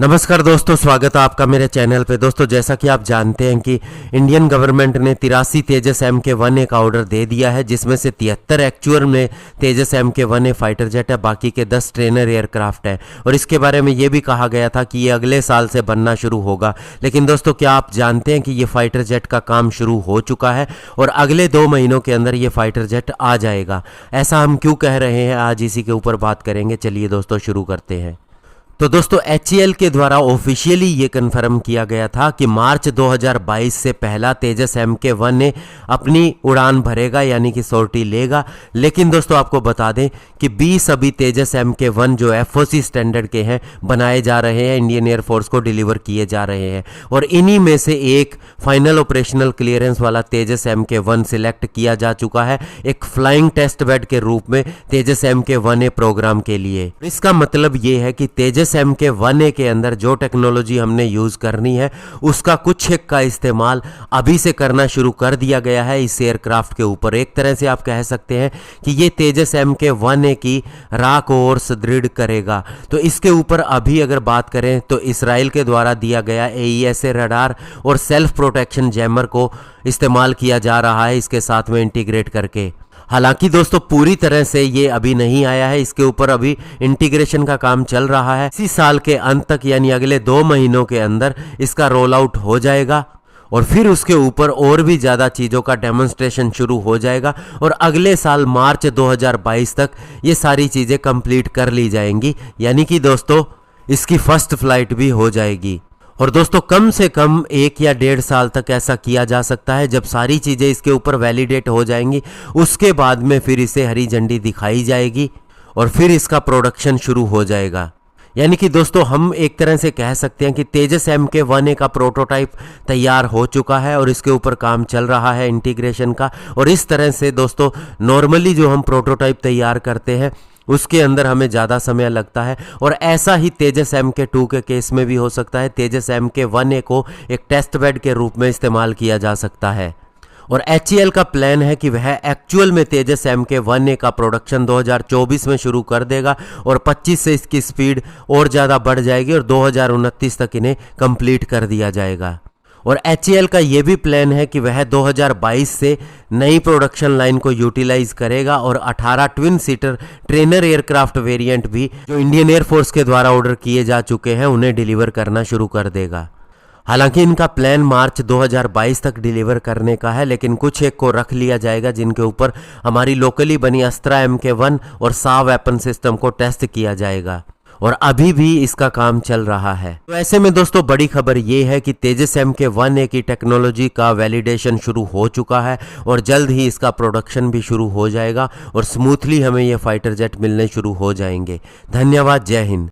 नमस्कार दोस्तों, स्वागत है आपका मेरे चैनल पे। दोस्तों, जैसा कि आप जानते हैं कि इंडियन गवर्नमेंट ने 83 तेजस MK1A का ऑर्डर दे दिया है, जिसमें से 73 एक्चुअल में तेजस MK1A फाइटर जेट है, बाकी के 10 ट्रेनर एयरक्राफ्ट है। और इसके बारे में ये भी कहा गया था कि ये अगले साल से बनना शुरू होगा। लेकिन दोस्तों, क्या आप जानते हैं कि ये फाइटर जेट का काम शुरू हो चुका है और अगले 2 महीनों के अंदर ये फाइटर जेट आ जाएगा। ऐसा हम क्यों कह रहे हैं, आज इसी के ऊपर बात करेंगे। चलिए दोस्तों, शुरू करते हैं। तो दोस्तों, HAL के द्वारा ऑफिशियली ये कन्फर्म किया गया था कि मार्च 2022 से पहला तेजस MK1A अपनी उड़ान भरेगा, यानी कि सॉर्टी लेगा। लेकिन दोस्तों, आपको बता दें कि 20 अभी तेजस MK1 जो FOC स्टैंडर्ड के हैं बनाए जा रहे हैं, इंडियन एयरफोर्स को डिलीवर किए जा रहे हैं। और इन्हीं में से एक फाइनल ऑपरेशनल क्लियरेंस वाला तेजस MK1 सिलेक्ट किया जा चुका है, एक फ्लाइंग टेस्ट बेड के रूप में तेजस MK1A प्रोग्राम के लिए। इसका मतलब ये है कि तेजस MK1A के अंदर जो टेक्नोलॉजी हमने यूज करनी है, उसका कुछ एक का इस्तेमाल अभी से करना शुरू कर दिया गया है इस एयरक्राफ्ट के ऊपर। एक तरह से आप कह सकते हैं कि ये तेजस MK1A की राह को और सुदृढ़ करेगा। तो इसके ऊपर अभी अगर बात करें तो इसराइल के द्वारा दिया गया AESA रडार और सेल्फ प्रोटेक्शन जैमर को इस्तेमाल किया जा रहा है इसके साथ में इंटीग्रेट करके। हालांकि दोस्तों, पूरी तरह से ये अभी नहीं आया है, इसके ऊपर अभी इंटीग्रेशन का काम चल रहा है। इसी साल के अंत तक, यानी अगले 2 महीनों के अंदर इसका रोल आउट हो जाएगा और फिर उसके ऊपर और भी ज़्यादा चीज़ों का डेमोन्स्ट्रेशन शुरू हो जाएगा और अगले साल मार्च 2022 तक ये सारी चीज़ें कंप्लीट कर ली जाएंगी, यानी कि दोस्तों इसकी फर्स्ट फ्लाइट भी हो जाएगी। और दोस्तों, कम से कम 1 या 1.5 साल तक ऐसा किया जा सकता है। जब सारी चीज़ें इसके ऊपर वैलिडेट हो जाएंगी, उसके बाद में फिर इसे हरी झंडी दिखाई जाएगी और फिर इसका प्रोडक्शन शुरू हो जाएगा। यानी कि दोस्तों, हम एक तरह से कह सकते हैं कि तेजस MK1A का प्रोटोटाइप तैयार हो चुका है और इसके ऊपर काम चल रहा है इंटीग्रेशन का। और इस तरह से दोस्तों, नॉर्मली जो हम प्रोटोटाइप तैयार करते हैं उसके अंदर हमें ज़्यादा समय लगता है, और ऐसा ही तेजस MK2 के केस में भी हो सकता है। तेजस MK1A को एक टेस्ट बेड के रूप में इस्तेमाल किया जा सकता है। और HAL का प्लान है कि वह एक्चुअल में तेजस MK1A का प्रोडक्शन 2024 में शुरू कर देगा और 25 से इसकी स्पीड और ज़्यादा बढ़ जाएगी और 2029 तक इन्हें कंप्लीट कर दिया जाएगा। और HAL का ये भी प्लान है कि वह 2022 से नई प्रोडक्शन लाइन को यूटिलाइज करेगा और 18 twin seater trainer aircraft variant भी जो इंडियन एयरफोर्स के द्वारा ऑर्डर किए जा चुके हैं उन्हें डिलीवर करना शुरू कर देगा। हालांकि इनका प्लान मार्च 2022 तक डिलीवर करने का है, लेकिन कुछ एक को रख लिया जाएगा जिनके ऊपर हमारी लोकली बनी अस्त्रा MK1 और SA वेपन सिस्टम को टेस्ट किया जाएगा। और अभी भी इसका काम चल रहा है। तो ऐसे में दोस्तों, बड़ी खबर ये है कि तेजस MK1A की टेक्नोलॉजी का वैलिडेशन शुरू हो चुका है और जल्द ही इसका प्रोडक्शन भी शुरू हो जाएगा और स्मूथली हमें ये फाइटर जेट मिलने शुरू हो जाएंगे। धन्यवाद। जय हिंद।